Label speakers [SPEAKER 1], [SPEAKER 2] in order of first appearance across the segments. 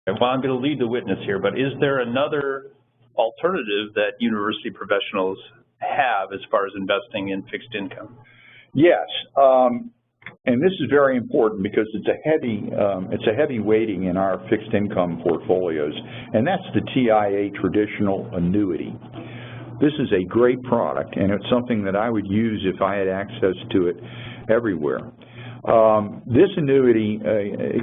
[SPEAKER 1] Well, I'm going to lead the witness here, but is there another alternative that university professionals have as far as investing in fixed income?
[SPEAKER 2] Yes, and this is very important because it's a heavy weighting in our fixed income portfolios, and that's the TIAA Traditional annuity. This is a great product, and it's something that I would use if I had access to it everywhere. This annuity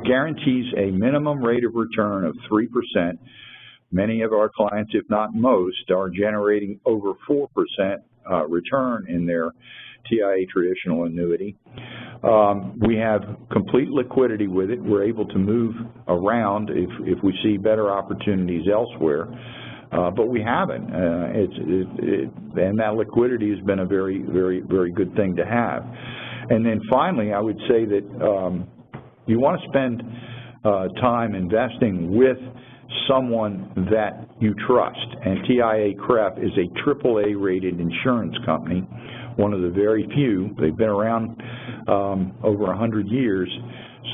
[SPEAKER 2] guarantees a minimum rate of return of 3%. Many of our clients, if not most, are generating over 4% return in their TIAA Traditional annuity. We have complete liquidity with it. We're able to move around if we see better opportunities elsewhere, but we haven't. And that liquidity has been a very, very, very good thing to have. And then finally, I would say that you want to spend time investing with someone that you trust. And TIAA CREF is a AAA rated insurance company, one of the very few. They've been around over 100 years,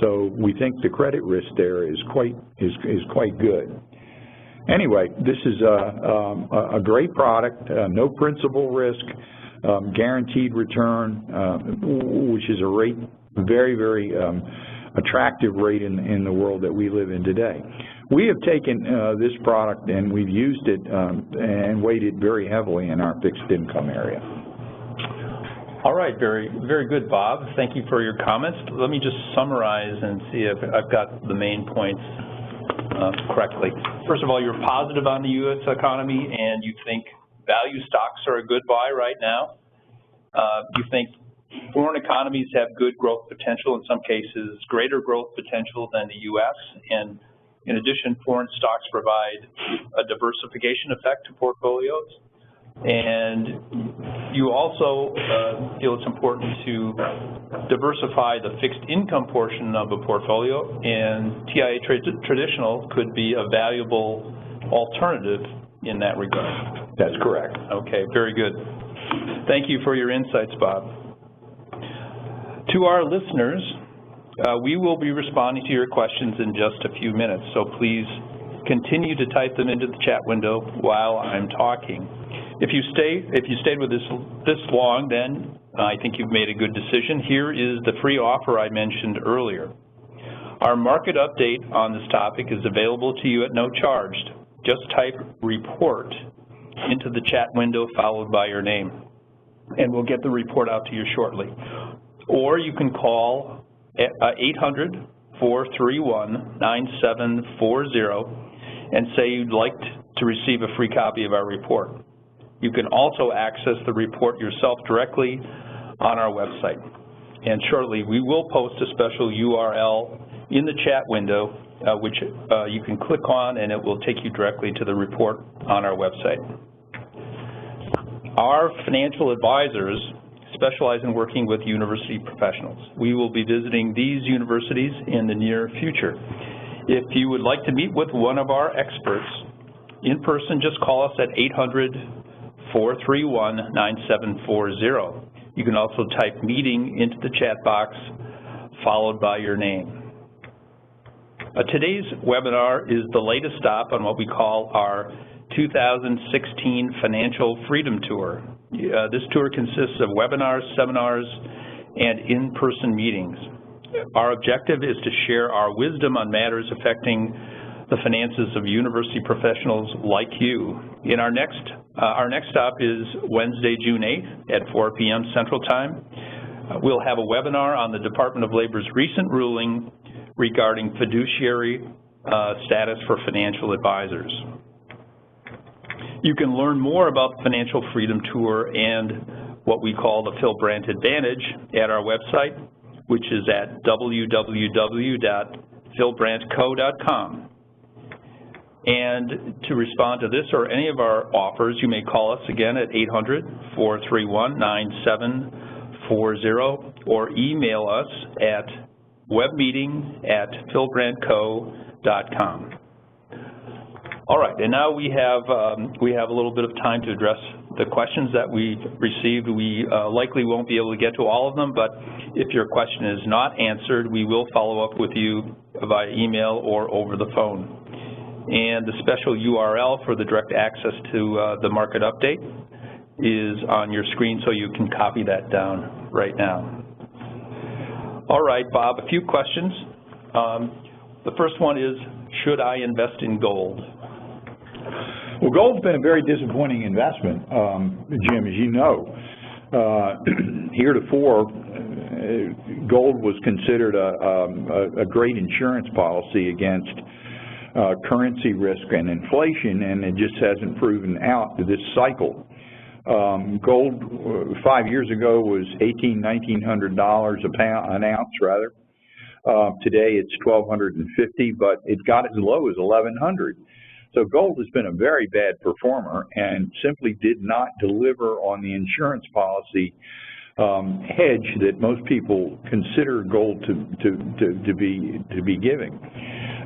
[SPEAKER 2] so we think the credit risk there is quite good. Anyway, this is a great product, no principal risk, guaranteed return, which is a rate, very, very attractive rate in the world that we live in today. We have taken this product and we've used it and weighted very heavily in our fixed income area.
[SPEAKER 1] All right, very, very good, Bob. Thank you for your comments. Let me just summarize and see if I've got the main points correctly. First of all, you're positive on the U.S. economy and you think value stocks are a good buy right now. You think foreign economies have good growth potential, in some cases greater growth potential than the U.S., and in addition, foreign stocks provide a diversification effect to portfolios. And you also feel it's important to diversify the fixed income portion of a portfolio, and TIAA Traditional could be a valuable alternative in that regard.
[SPEAKER 2] That's correct.
[SPEAKER 1] Okay, very good. Thank you for your insights, Bob. To our listeners, we will be responding to your questions in just a few minutes, so please continue to type them into the chat window while I'm talking. If you stayed with us this long, then I think you've made a good decision. Here is the free offer I mentioned earlier. Our market update on this topic is available to you at no charge. Just type report into the chat window followed by your name, and we'll get the report out to you shortly. Or you can call 800-431-9740 and say you'd like to receive a free copy of our report. You can also access the report yourself directly on our website. And shortly, we will post a special URL in the chat window, which you can click on, and it will take you directly to the report on our website. Our financial advisors specialize in working with university professionals. We will be visiting these universities in the near future. If you would like to meet with one of our experts in person, just call us at 800-431-9740. You can also type meeting into the chat box followed by your name. Today's webinar is the latest stop on what we call our 2016 Financial Freedom Tour. This tour consists of webinars, seminars, and in-person meetings. Our objective is to share our wisdom on matters affecting the finances of university professionals like you. In our next stop is Wednesday, June 8th at 4 p.m. Central Time. We'll have a webinar on the Department of Labor's recent ruling regarding fiduciary status for financial advisors. You can learn more about the Financial Freedom Tour and what we call the Filbrandt Advantage at our website, which is at www.filbrandtco.com. And to respond to this or any of our offers, you may call us again at 800-431-9740 or email us at webmeeting@filbrandtco.com. All right, and now we have a little bit of time to address the questions that we've received. We likely won't be able to get to all of them, but if your question is not answered, we will follow up with you via email or over the phone. And the special URL for the direct access to the market update is on your screen, so you can copy that down right now. All right, Bob, a few questions. The first one is, should I invest in gold?
[SPEAKER 2] Well, gold's been a very disappointing investment, Jim, as you know. Heretofore, gold was considered a great insurance policy against currency risk and inflation, and it just hasn't proven out this cycle. Gold 5 years ago was $1,900 an ounce, rather. Today it's $1,250, but it got as low as $1,100. So gold has been a very bad performer and simply did not deliver on the insurance policy hedge that most people consider gold to be giving.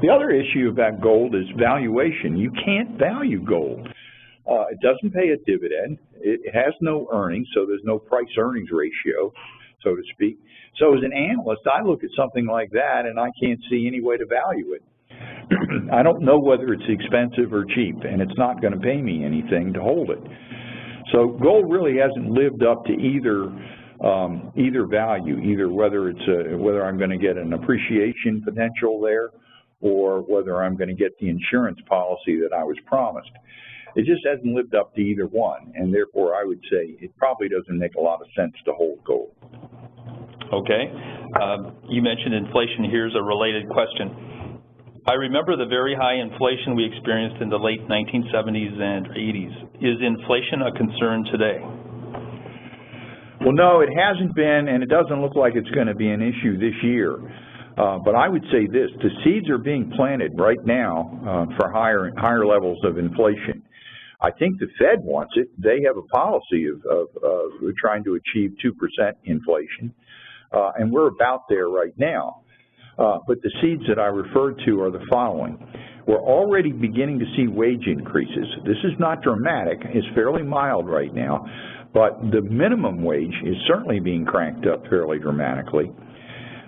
[SPEAKER 2] The other issue about gold is valuation. You can't value gold. It doesn't pay a dividend. It has no earnings, so there's no price-earnings ratio, so to speak. So as an analyst, I look at something like that and I can't see any way to value it. I don't know whether it's expensive or cheap, and it's not going to pay me anything to hold it. So gold really hasn't lived up to either value, whether I'm going to get an appreciation potential there, or whether I'm going to get the insurance policy that I was promised. It just hasn't lived up to either one, and therefore I would say it probably doesn't make a lot of sense to hold gold.
[SPEAKER 1] Okay. You mentioned inflation. Here's a related question. I remember the very high inflation we experienced in the late 1970s and 80s. Is inflation a concern today?
[SPEAKER 2] Well, no, it hasn't been, and it doesn't look like it's going to be an issue this year. But I would say this, the seeds are being planted right now for higher levels of inflation. I think the Fed wants it. They have a policy of trying to achieve 2% inflation, and we're about there right now. But the seeds that I referred to are the following. We're already beginning to see wage increases. This is not dramatic. It's fairly mild right now, but the minimum wage is certainly being cranked up fairly dramatically.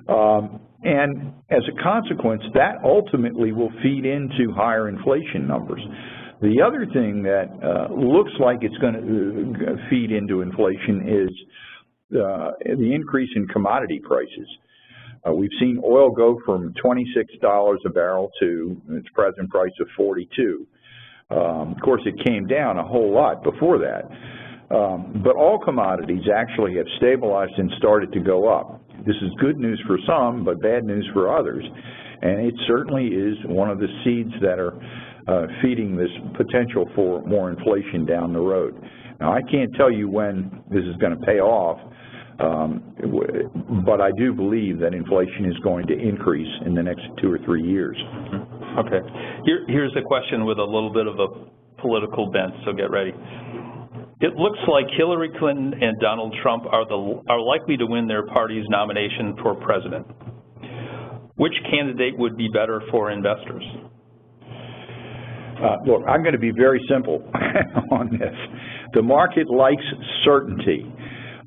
[SPEAKER 2] And as a consequence, that ultimately will feed into higher inflation numbers. The other thing that looks like it's going to feed into inflation is the increase in commodity prices. We've seen oil go from $26 a barrel to its present price of $42. Of course, it came down a whole lot before that. But all commodities actually have stabilized and started to go up. This is good news for some, but bad news for others. And it certainly is one of the seeds that are feeding this potential for more inflation down the road. Now, I can't tell you when this is going to pay off, but I do believe that inflation is going to increase in the next 2 or 3 years.
[SPEAKER 1] Okay. Here's a question with a little bit of a political bent, so get ready. It looks like Hillary Clinton and Donald Trump are likely to win their party's nomination for president. Which candidate would be better for investors?
[SPEAKER 2] Look, I'm going to be very simple on this. The market likes certainty.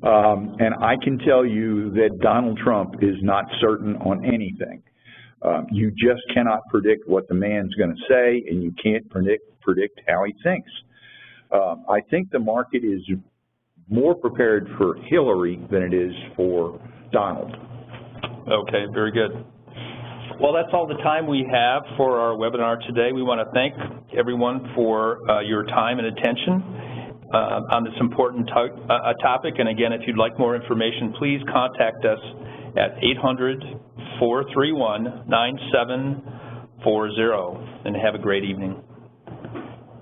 [SPEAKER 2] And I can tell you that Donald Trump is not certain on anything. You just cannot predict what the man's going to say, and you can't predict how he thinks. I think the market is more prepared for Hillary than it is for Donald. Okay, very good. Well, that's all the time we have for our webinar today. We want to thank everyone for your time and attention on this important topic. And again, if you'd like more information, please contact us at 800-431-9740, and have a great evening.